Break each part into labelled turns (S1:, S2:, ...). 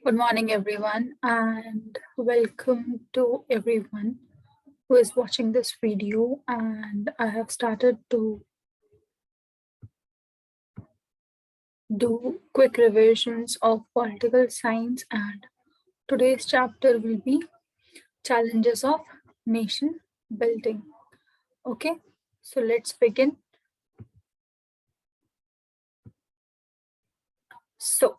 S1: Good morning, everyone, and welcome to everyone who is watching this video. And I have started to do quick revisions of political science, and today's chapter will be challenges of nation building. Okay, so let's begin. So,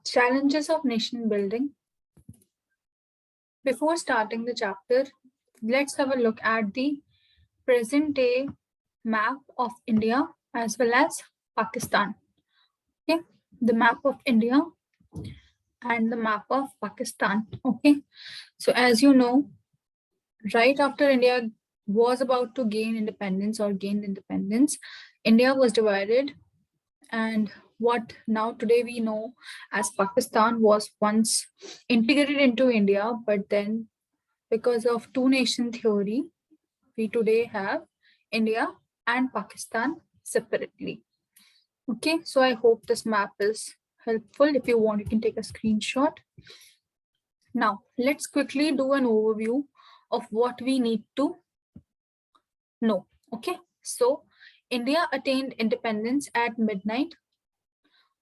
S1: challenges of nation building. Before starting the chapter, let's have a look at the present day map of India as well as Pakistan. Okay, the map of India and the map of Pakistan. Okay, so as you know, right after India was about to gain independence or gained independence, India was divided, and what now today we know as Pakistan was once integrated into India, but then because of two nation theory, we today have India and Pakistan separately. Okay, so I hope this map is helpful. If you want, you can take a screenshot. Now, let's quickly do an overview of what we need to know. Okay, so India attained independence at midnight,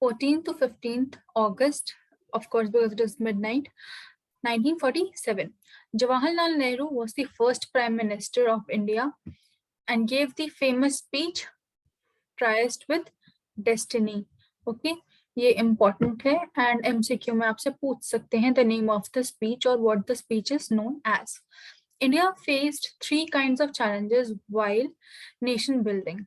S1: 14th to 15th August, of course, because it is midnight, 1947. Jawaharlal Nehru was the first Prime Minister of India and gave the famous speech, Tryst with Destiny. Okay, ये important है and MCQ में आपसे पूछ सकते हैं the name of the speech or what the speech is known as. India faced three kinds of challenges while nation building.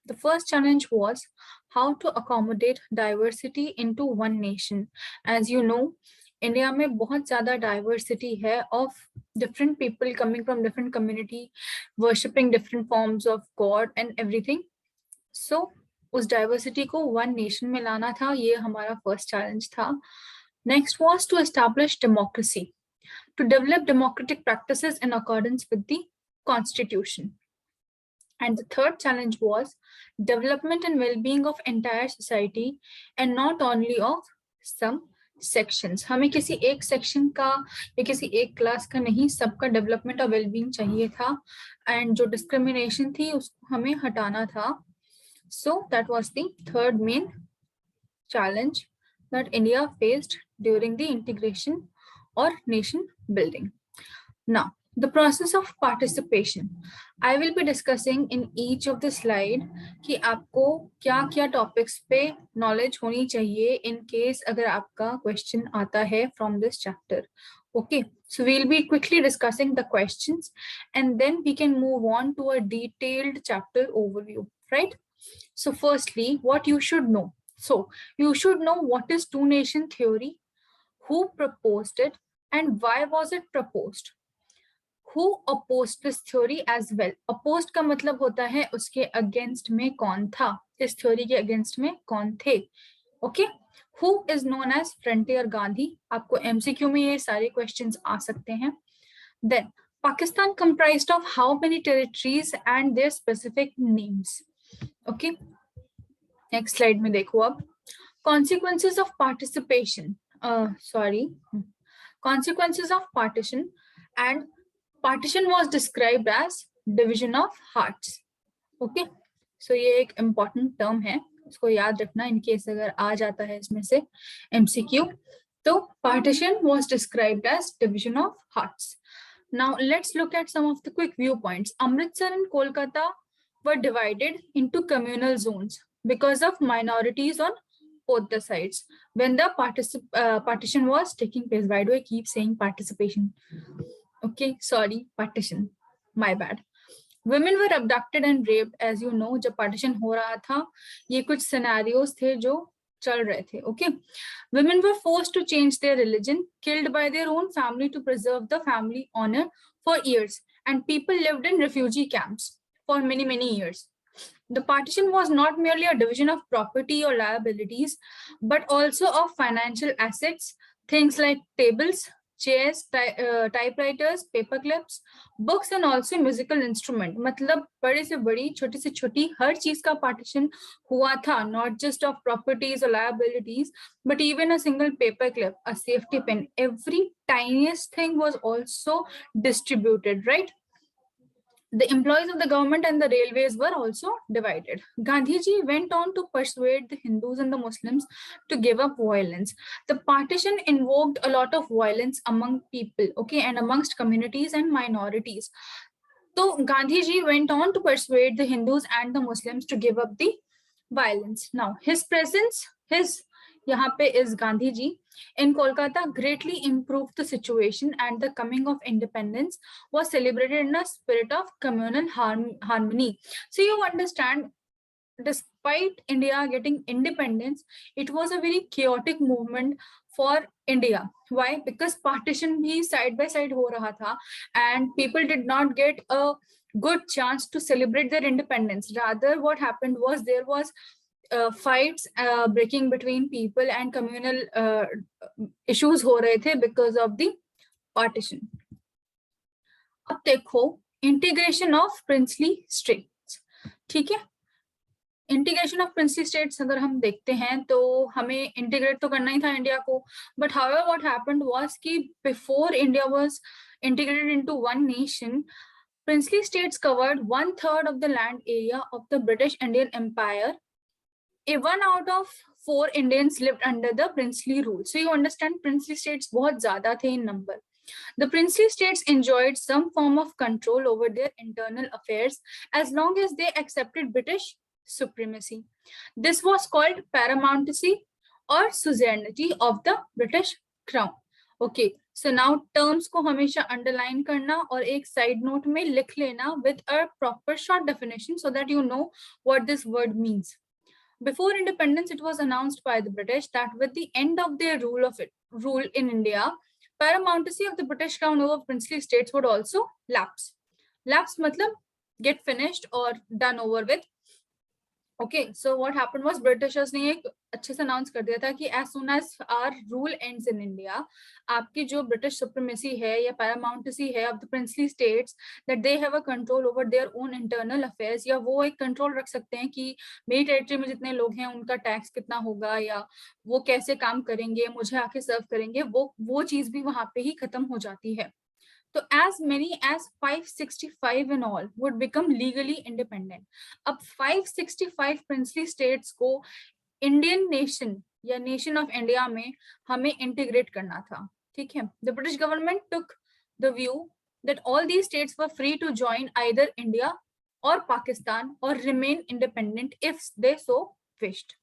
S1: The first challenge was how to accommodate diversity into one nation. As you know, India में बहुत ज़्यादा diversity है of different people coming from different community, worshipping different forms of God and everything. So उस diversity को one nation में लाना था, ये हमारा फर्स्ट चैलेंज था. Next was to establish democracy, to develop democratic practices in accordance with the constitution. And the third challenge was development and well-being of entire society and not only of some sections. हमें किसी एक section का या किसी एक class का नहीं, सबका डेवलपमेंट और वेलबींग चाहिए था, एंड जो डिस्क्रिमिनेशन थी उसको हमें हटाना था. So that was the third main challenge that India faced during the integration or nation building. Now, the process of participation. I will be discussing in each of the slide कि आपको क्या topics पे knowledge होनी चाहिए in case अगर आपका question आता है from this chapter. Okay, so we'll be quickly discussing the questions and then we can move on to a detailed chapter overview, right? So firstly, what you should know. So you should know what is two nation theory, who proposed it, and why was it proposed. Who opposed this theory as well. Opposed का मतलब होता है उसके against में कौन था, इस theory के against में कौन थे. Okay, who is known as Frontier Gandhi. आपको MCQ में ये सारे questions आ सकते हैं. Then Pakistan comprised of how many territories and their specific names. Okay, next slide में देखो अब. Consequences of participation. Consequences of partition, and partition was described as division of hearts. Okay, so ये एक important term है, इसको याद रखना in case अगर आ जाता है इसमें से MCQ. तो partition was described as division of hearts. Now let's look at some of the quick viewpoints. Amritsar and Kolkata were divided into communal zones because of minorities on both the sides when the partition was taking place. Why do I keep saying participation? Okay, sorry, partition, my bad. Women were abducted and raped. As you know, जब partition हो रहा था, ये कुछ scenarios थे जो चल रहे थे. Okay, women were forced to change their religion, killed by their own family to preserve the family honor for years, and people lived in refugee camps for many years. The partition was not merely a division of property or liabilities, but also of financial assets, things like tables, chairs, typewriters, paper clips, books and also musical instrument. मतलब बड़े से बड़ी, छोटी से छोटी हर चीज का partition हुआ था, not just of properties or liabilities, but even a single paper clip, a safety pin, every tiniest thing was also distributed, right? The employees of the government and the railways were also divided. Gandhiji went on to persuade the Hindus and the Muslims to give up violence. The partition invoked a lot of violence among people, okay, and amongst communities and minorities. So Gandhiji went on to persuade the Hindus and the Muslims to give up the violence. Now, his presence, यहाँ पे is Gandhi ji in Kolkata greatly improved the situation, and the coming of independence was celebrated in a spirit of communal harmony. So you understand, despite India getting independence, it was a very chaotic movement for India. Why? Because partition bhi side by side ho raha tha, and people did not get a good chance to celebrate their independence. Rather, what happened was there was fights breaking between people and communal issues हो रहे थे because of the partition. अब देखो integration of princely states, ठीक है। Integration of princely states अगर हम देखते हैं तो हमें इंटीग्रेट तो करना ही था इंडिया को, but however what happened was कि before India was integrated into one nation, princely states covered 1/3 of the land area of the British Indian Empire. 1 out of 4 Indians lived under the princely rule. So you understand, princely states बहुत ज़्यादा थे in number. The princely states enjoyed some form of control over their internal affairs as long as they accepted British supremacy. This was called paramountcy or suzerainty of the British crown. Okay, so now terms को हमेशा underline करना और एक side note में लिख लेना with a proper short definition so that you know what this word means. Before independence, it was announced by the British that with the end of their rule in India, paramountcy of the British crown over princely states would also lapse. Lapse matlab get finished or done over with. Okay, so what happened was Britishers ने एक अच्छे से announce कर दिया था कि as soon as our rule ends in India, आपकी जो British supremacy है या paramountcy है of the princely states, that they have a control over their own internal affairs, या वो एक control रख सकते हैं कि मेरी टेरिटरी में जितने लोग हैं उनका टैक्स कितना होगा या वो कैसे काम करेंगे, मुझे आके सर्व करेंगे, वो चीज भी वहां पे ही खत्म हो जाती है. So as many as 565 in all would become legally independent. अब 565 princely states को Indian nation या nation of India में हमें integrate करना था, ठीक है. The British government took the view that all these states were free to join either India or Pakistan or remain independent if they so wished.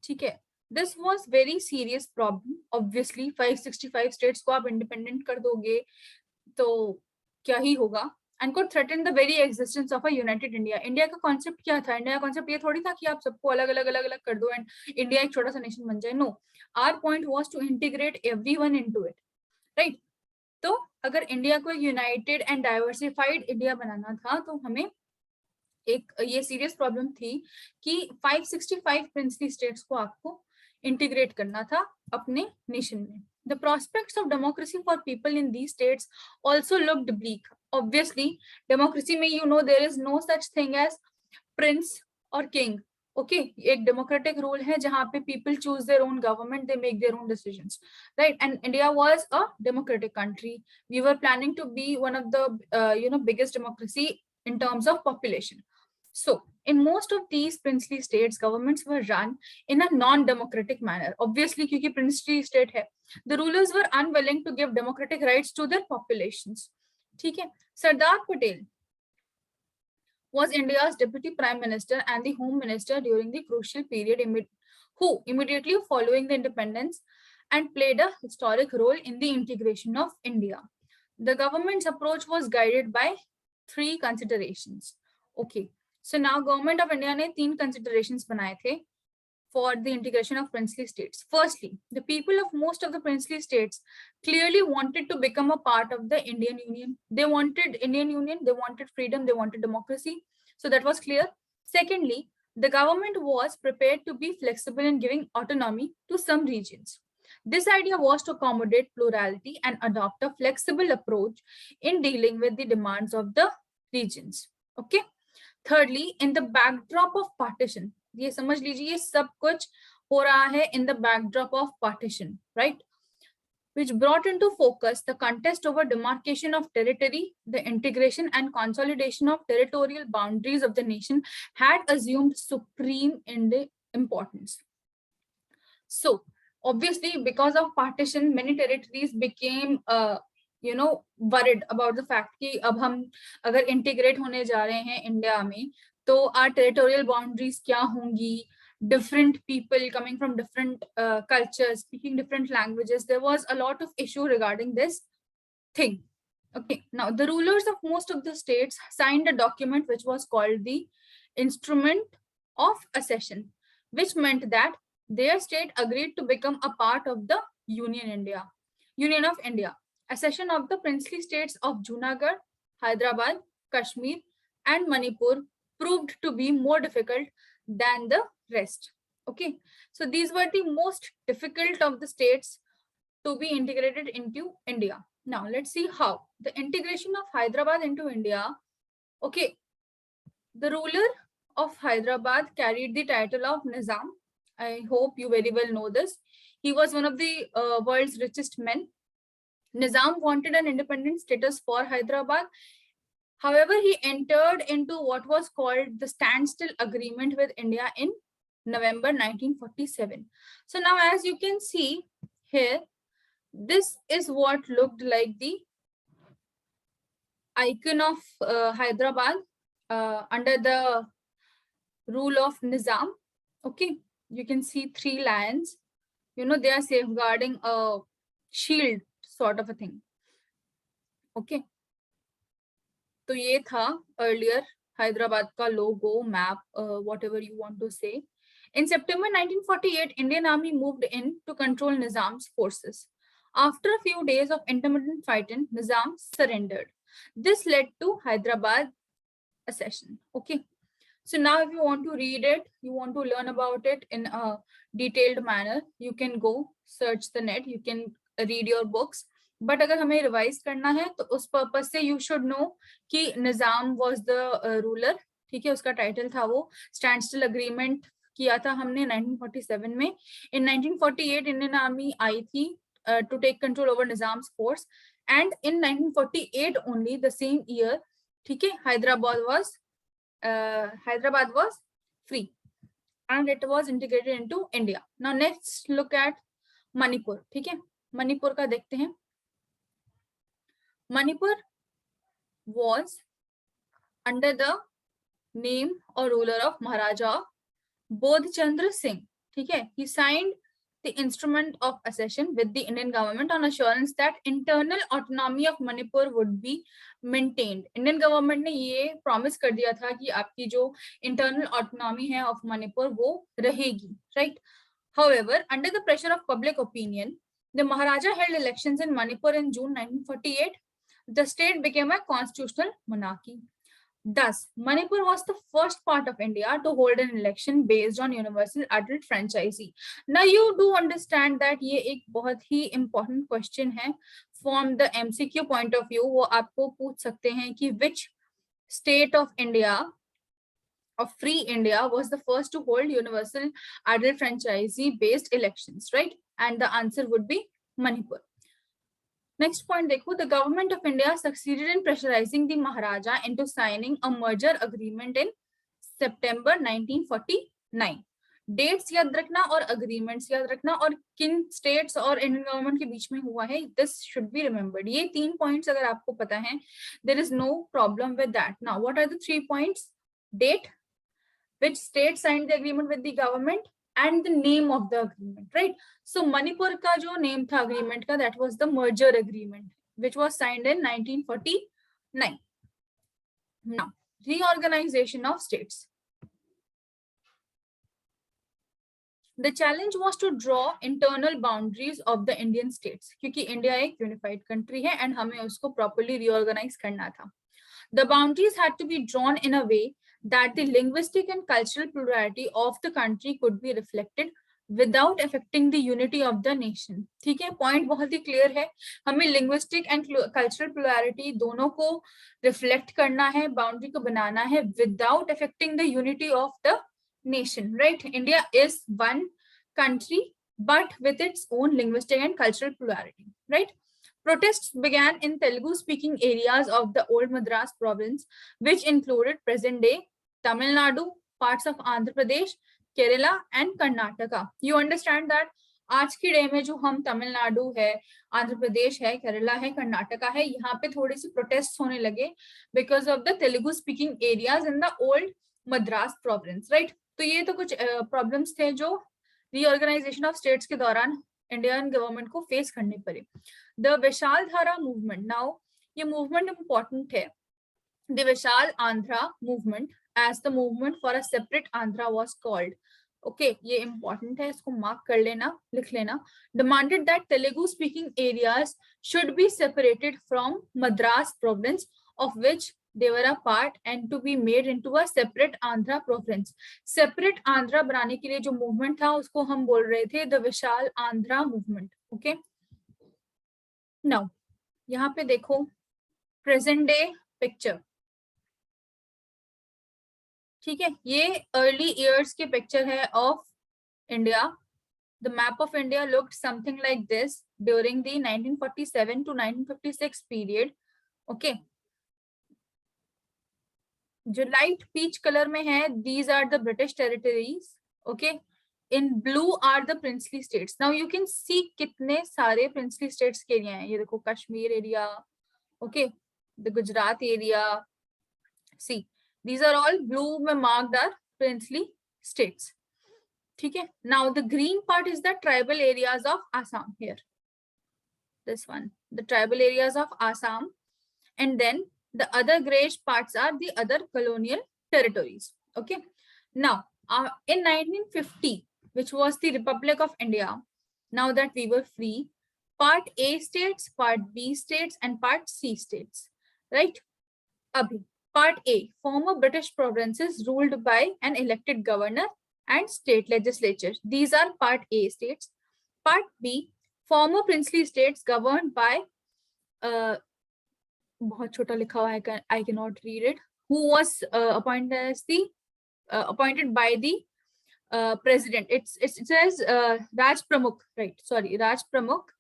S1: ठीक है. This was very serious problem. Obviously 565 states को आप independent कर दोगे तो क्या ही होगा, and could threaten the very existence of a united India. India का कॉन्सेप्ट क्या था? इंडिया का कॉन्सेप्ट ये थोड़ी था कि आप सबको अलग अलग कर दो एंड इंडिया एक छोटा सा नेशन बन जाए. No, our point was to integrate everyone into it, right. तो अगर इंडिया को यूनाइटेड एंड डाइवर्सिफाइड इंडिया बनाना था तो हमें एक ये सीरियस प्रॉब्लम थी कि 565 प्रिंसली स्टेट्स को आपको इंटीग्रेट करना था अपने नेशन में. The prospects of democracy for people in these states also looked bleak. Obviously, democracy में you know there is no such thing as prince or king. Okay, एक democratic rule है जहाँ पे people choose their own government, they make their own decisions, right? And India was a democratic country. We were planning to be one of the biggest democracy in terms of population. So in most of these princely states, governments were run in a non-democratic manner. Obviously, क्योंकि princely state है, the rulers were unwilling to give democratic rights to their populations. ठीक है. Sardar Patel was India's deputy prime minister and the home minister during the crucial period who immediately following the independence and played a historic role in the integration of India. The government's approach was guided by 3 considerations. Okay. So now government of India ने 3 considerations बनाए थे for the integration of princely states. Firstly, the people of most of the princely states clearly wanted to become a part of the Indian Union. They wanted Indian Union, they wanted freedom, they wanted democracy. So that was clear. Secondly, the government was prepared to be flexible in giving autonomy to some regions. This idea was to accommodate plurality and adopt a flexible approach in dealing with the demands of the regions. Okay. Thirdly, in the backdrop of partition, ये समझ लीजिए ये सब कुछ हो रहा है in the backdrop of partition, right? Which brought into focus the contest over demarcation of territory, the integration and consolidation of territorial boundaries of the nation had assumed supreme importance. So, obviously, because of partition, many territories became, worried about the fact कि अब हम अगर integrate होने जा रहे हैं India में, तो our territorial boundaries क्या होंगी? Different people coming from different cultures, speaking different languages. There was a lot of issue regarding this thing. Okay, now the rulers of most of the states signed a document which was called the Instrument of Accession, which meant that their state agreed to become a part of the Union of India. Accession of the princely states of Junagadh, Hyderabad, Kashmir, and Manipur proved to be more difficult than the rest. Okay, so these were the most difficult of the states to be integrated into India. Now let's see how the integration of Hyderabad into India. Okay, the ruler of Hyderabad carried the title of Nizam. I hope you very well know this. He was one of the world's richest men. Nizam wanted an independent status for Hyderabad. However, he entered into what was called the Standstill Agreement with India in November 1947. So now, as you can see here, this is what looked like the icon of Hyderabad under the rule of Nizam. Okay, you can see 3 lions. You know, they are safeguarding a shield sort of a thing. Okay. तो ये था earlier Hyderabad का logo, map, whatever you want to say. In September 1948, Indian Army moved in to control Nizam's forces. After a few days of intermittent fighting, Nizam surrendered. This led to Hyderabad accession. Okay. So now if you want to read it, you want to learn about it in a detailed manner, you can go search the net, you can read your books. But अगर हमें revise करना है तो उस purpose से you should know कि निजाम was the ruler. ठीक है, उसका टाइटल था वो स्टैंड स्टिल अग्रीमेंट किया था हमने 1947 में. इन 1948 इंडियन आर्मी आई थी to take control over Nizam's force, and in 1948 only, the same year, ठीक है, Hyderabad was free and it was integrated into India. Now let's look at Manipur. ठीक है, मणिपुर का देखते हैं. Manipur was under the name or ruler of Maharaja Bodh Chandra Singh. ठीक है, he signed the instrument of accession with the Indian government on assurance that internal autonomy of Manipur would be maintained. Indian government ने ये promise कर दिया था कि आपकी जो internal autonomy है of Manipur वो रहेगी, right? However, under the pressure of public opinion, the Maharaja held elections in Manipur in June 1948. The state became a constitutional monarchy. Thus, Manipur was the first part of India to hold an election based on universal adult franchisee. Now, you do understand that ये एक बहुत ही important question है from the MCQ point of view. वो आपको पूछ सकते हैं कि which state of India, of free India, was the first to hold universal adult franchisee based elections, right? And the answer would be Manipur. Next point देखो, the government of India succeeded in pressurizing the Maharaja into signing a merger agreement in September 1949. Dates याद रखना और agreements याद रखना और किन states और Indian government के बीच में हुआ है, this should be remembered. ये 3 points अगर आपको पता है, there is no problem with that. Now, what are the 3 points? Date, which state signed the agreement with the government, and the name of the agreement, right? So Manipur का जो name था agreement का, that was the merger agreement, which was signed in 1949. Now, reorganization of states. The challenge was to draw internal boundaries of the Indian states, क्योंकि India एक unified country है and हमें उसको properly reorganize करना था. The boundaries had to be drawn in a way that the linguistic and cultural plurality of the country could be reflected without affecting the unity of the nation. ठीक है, point बहुत ही clear है, हमें linguistic and cultural plurality दोनों को reflect करना है, boundary को बनाना है without affecting the unity of the nation, right? India is one country but with its own linguistic and cultural plurality, right? Protests began in Telugu speaking areas of the old Madras province, which included present day Tamil Nadu, parts of Andhra Pradesh, Kerala and Karnataka. You understand that आज की day में जो हम तमिलनाडु है, आंध्र प्रदेश है, केरला है, कर्नाटका है, यहाँ पे थोड़ी सी प्रोटेस्ट होने लगे because of the Telugu speaking areas in the old Madras province, right? तो ये तो कुछ प्रॉब्लम्स थे जो रीऑर्गेनाइजेशन ऑफ स्टेट्स के दौरान इंडियन गवर्नमेंट को फेस करने पड़े। The Vishal Dhara movement, now ये मूवमेंट इंपॉर्टेंट है। The Vishal Andhra movement as the movement for a separate Andhra was called. Okay, ये इंपॉर्टेंट है, इसको मार्क कर लेना, लिख लेना। Demanded that Telugu speaking areas should be separated from Madras province of which they were a part and to be made into a separate Andhra province. Separate Andhra बनाने के लिए जो मूवमेंट था उसको हम बोल रहे थे the Vishal Andhra movement. Okay, now यहाँ पे देखो प्रेजेंट डे पिक्चर। ठीक है, ये अर्ली ईयर्स के पिक्चर है of India. The map of India looked something like this during the 1947 to 1956 पीरियड। ओके, जो लाइट पीच कलर में है these are the British territories. Okay, in blue are the princely states. Now you can see कितने सारे princely states के area हैं। ये देखो Kashmir area, okay, the Gujarat area, see these are all blue में marked are princely states. ठीक है, now the green part is the tribal areas of Assam. Here this one, the tribal areas of Assam, and then the other grayish parts are the other colonial territories. Okay, now in 1950, which was the Republic of India, now that we were free, part A states, part B states and part C states, right? Abhi part A, former British provinces ruled by an elected governor and state legislature. These are part A states. Part B, former princely states governed by बहुत छोटा लिखा हुआ है, I cannot read it, who was appointed as the appointed by the president. It says Raj Pramukh, right? Sorry, Raj Pramukh.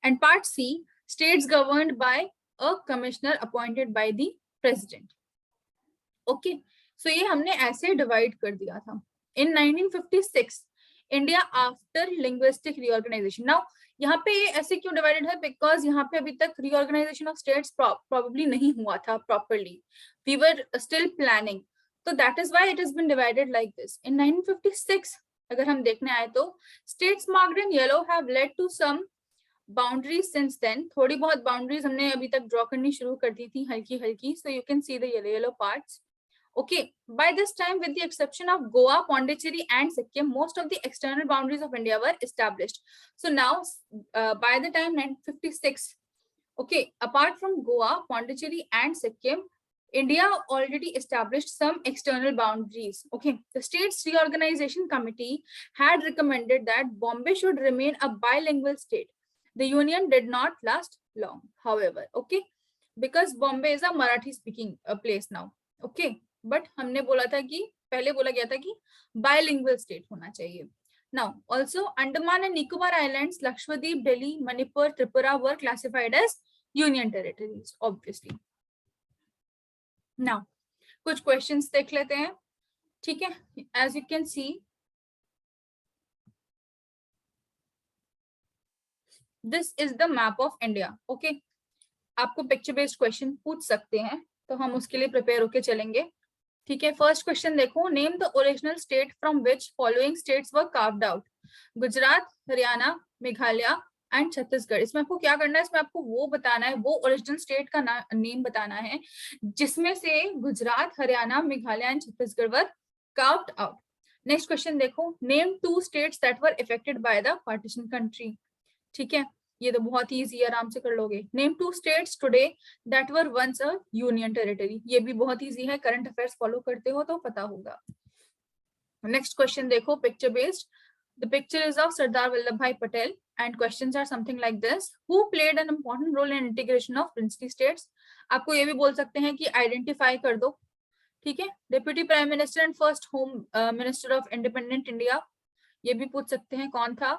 S1: And part C, states governed by a commissioner appointed by the president. Okay, so ये हमने ऐसे divide कर दिया था। In 1956, India after linguistic reorganization. Now यहाँ पे ऐसे क्यों डिवाइडेड है? बिकॉज यहाँ पे अभी तक रीऑर्गेनाइजेशन ऑफ स्टेट्स प्रोबेबली नहीं हुआ था properly, we were still planning, तो that is why it has been divided like this. In 1956 अगर हम देखने आए तो states marked in yellow have led to some boundaries since then. थोड़ी बहुत बाउंड्रीज हमने अभी तक ड्रॉ करनी शुरू कर दी थी हल्की हल्की, so you can see the yellow parts. Okay, by this time, with the exception of Goa, Pondicherry and Sikkim, most of the external boundaries of India were established. So now, by the time 1956, okay, apart from Goa, Pondicherry and Sikkim, India already established some external boundaries. Okay, the States Reorganization Committee had recommended that Bombay should remain a bilingual state. The union did not last long, however, okay, because Bombay is a Marathi speaking place now. Okay, but हमने बोला था कि पहले बोला गया था कि bilingual state होना चाहिए। Now also Andaman and Nicobar islands, Lakshadweep, Delhi, Manipur, Tripura were classified as union territories obviously. Now कुछ क्वेश्चंस देख लेते हैं। ठीक है, as you can see this is the map of India. Okay, आपको पिक्चर बेस्ड क्वेश्चन पूछ सकते हैं, तो हम उसके लिए प्रिपेयर होके चलेंगे। ठीक है, फर्स्ट क्वेश्चन देखो, name the original state from which following states were carved out. Gujarat, Haryana, Meghalaya and Chhattisgarh. इसमें आपको क्या करना है, इसमें आपको वो बताना है, वो ओरिजिनल स्टेट का नेम बताना है जिसमें से Gujarat, Haryana, Meghalaya and Chhattisgarh were carved out. Next question देखो, name 2 states that were affected by the partition country. ठीक है, ये तो बहुत ही इजी, आराम से कर लोगे। Name 2 states today that were once a union territory. ये भी बहुत इजी है, करंट अफेयर्स फॉलो करते हो तो पता होगा। नेक्स्ट क्वेश्चन देखो, picture based, The picture is of Sardar Vallabhbhai Patel and questions are something like this. Who played an important role in integration of princely states? आपको ये भी बोल सकते हैं कि आइडेंटिफाई कर दो, ठीक है. Deputy prime minister and first home minister of independent India, ये भी पूछ सकते हैं कौन था.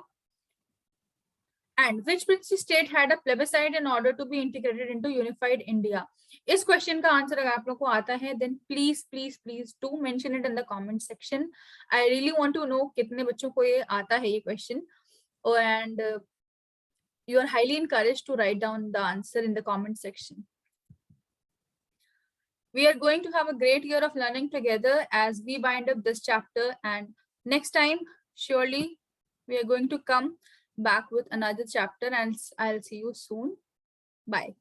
S1: And which princely state had a plebiscite in order to be integrated into unified India? इस क्वेश्चन का आंसर अगर आप लोग को आता है then please please please do mention it in the comment section. I really want to know कितने बच्चों को ये आता है ये question, and you are highly encouraged to write down the answer in the comment section. We are going to have a great year of learning together as we bind up this chapter, and next time surely we are going to come back with another chapter, and I'll see you soon. Bye.